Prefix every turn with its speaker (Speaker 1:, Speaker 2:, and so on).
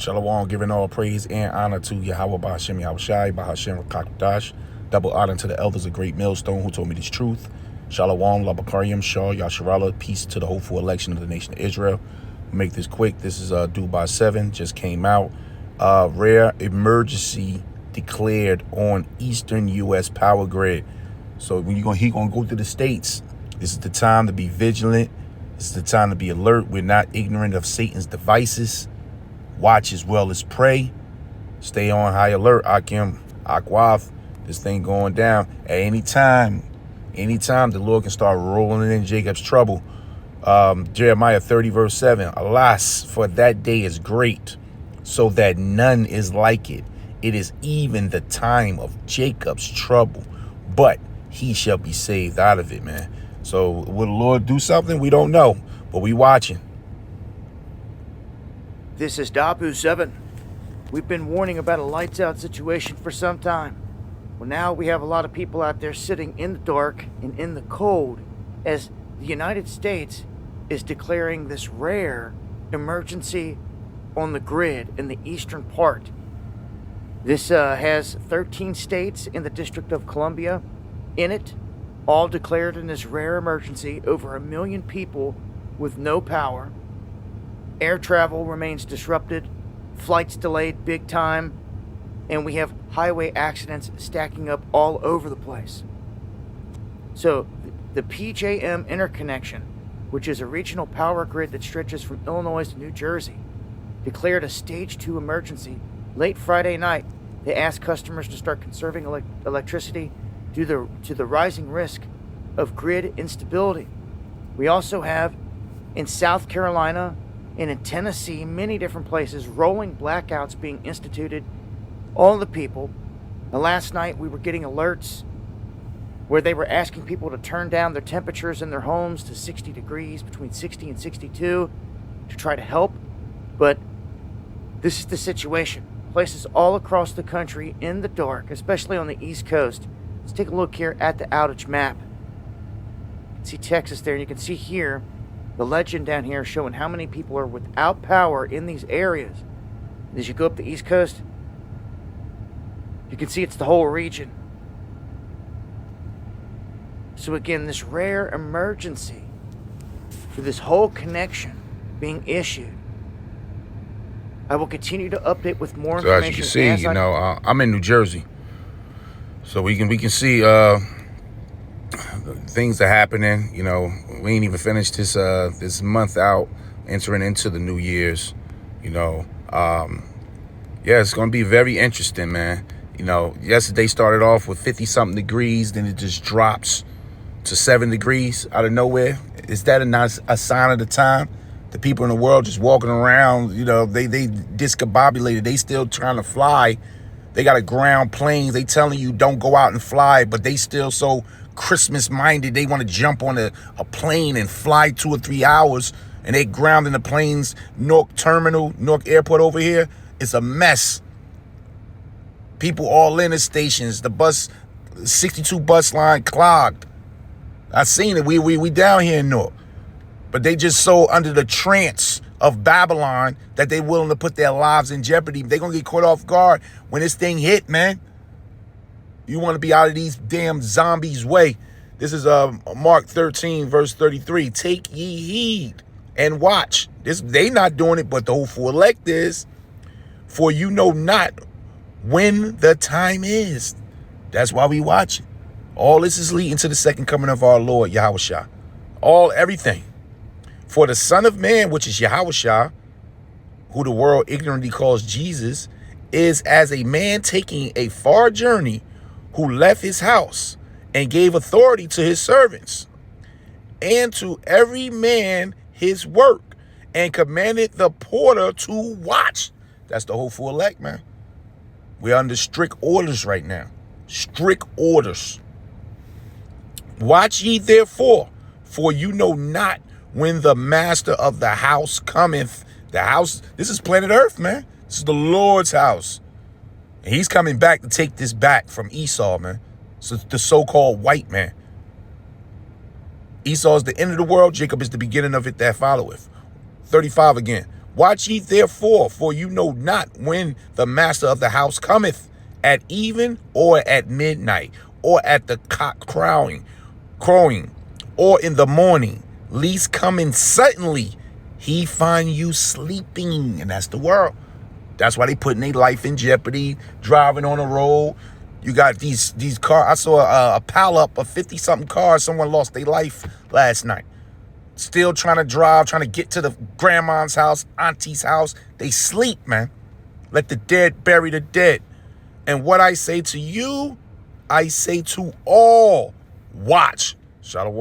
Speaker 1: Shalom, giving all praise and honor to Yahweh Bahashem Yahushai, Bahashem Rakakdash. Double honor to the elders of Great Millstone who told me this truth. Shalom, Labakaryam, Shah, Yasharala. Peace to the hopeful election of the nation of Israel. Make this quick. This is due by 7. Just came out. Rare emergency declared on Eastern U.S. power grid. So when he gonna go through the states, this is the time to be vigilant. This is the time to be alert. We're not ignorant of Satan's devices. Watch as well as pray. Stay on high alert. Akim, Akwath, this thing going down. At any time the Lord can start rolling in Jacob's trouble. Jeremiah 30 verse 7. Alas, for that day is great, so that none is like it. It is even the time of Jacob's trouble, but he shall be saved out of it, man. So will the Lord do something? We don't know, but we watching.
Speaker 2: This is Dabu 7. We've been warning about a lights out situation for some time. Well, now we have a lot of people out there sitting in the dark and in the cold as the United States is declaring this rare emergency on the grid in the eastern part. This has 13 states in the District of Columbia in it, all declared in this rare emergency. Over 1 million people with no power. Air travel remains disrupted, flights delayed big time, and we have highway accidents stacking up all over the place. So the PJM interconnection, which is a regional power grid that stretches from Illinois to New Jersey, declared a stage 2 emergency late Friday night. They asked customers to start conserving electricity due to the rising risk of grid instability. We also have in South Carolina and in Tennessee, many different places, rolling blackouts being instituted. All the people. Last night we were getting alerts where they were asking people to turn down their temperatures in their homes to 60 degrees, between 60 and 62, to try to help. But this is the situation. Places all across the country in the dark, especially on the East Coast. Let's take a look here at the outage map. You can see Texas there, and you can see here the legend down here showing how many people are without power in these areas. As you go up the East Coast, you can see it's the whole region. So again, this rare emergency for this whole connection being issued. I will continue to update with more information.
Speaker 1: So as you can see, I'm in New Jersey, so we can see things are happening. We ain't even finished this month out, entering into the New Year's. Yeah, it's gonna be very interesting, man. Yesterday started off with 50-something degrees, then it just drops to 7 degrees out of nowhere. Is that not a sign of the time? The people in the world just walking around, they discombobulated. They still trying to fly. They got a ground planes. They telling you don't go out and fly, but they still so Christmas minded. They want to jump on a plane and fly 2 or 3 hours, and they grounding the planes. Newark Terminal, Newark Airport over here, it's a mess. People all in the stations. The bus, 62 bus line clogged. I seen it. We down here in Newark. But they just so under the trance of Babylon that they willing to put their lives in jeopardy. They gonna get caught off guard when this thing hit, man. You want to be out of these damn zombies' way. This is Mark 13, verse 33. Take ye heed and watch. They not doing it, but the hopeful elect is. For you know not when the time is. That's why we watch it. All this is leading to the second coming of our Lord, Yahushua. Everything. For the Son of Man, which is Yahushua, who the world ignorantly calls Jesus, is as a man taking a far journey, who left his house and gave authority to his servants and to every man his work, and commanded the porter to watch. That's the hopeful elect, man. We're under strict orders right now. Strict orders. Watch ye therefore, for you know not when the master of the house cometh. The house, this is planet Earth, man. This is the Lord's house. And he's coming back to take this back from Esau, man. So the so-called white man. Esau is the end of the world. Jacob is the beginning of it that followeth. 35 again. Watch ye therefore, for you know not when the master of the house cometh, at even or at midnight, or at the cock crowing, or in the morning, least coming suddenly, he find you sleeping. And that's the world. That's why they putting their life in jeopardy, driving on the road. You got these cars. I saw a pile up of 50-something cars. Someone lost their life last night. Still trying to drive, trying to get to the grandma's house, auntie's house. They sleep, man. Let the dead bury the dead. And what I say to you, I say to all, watch. Shalom.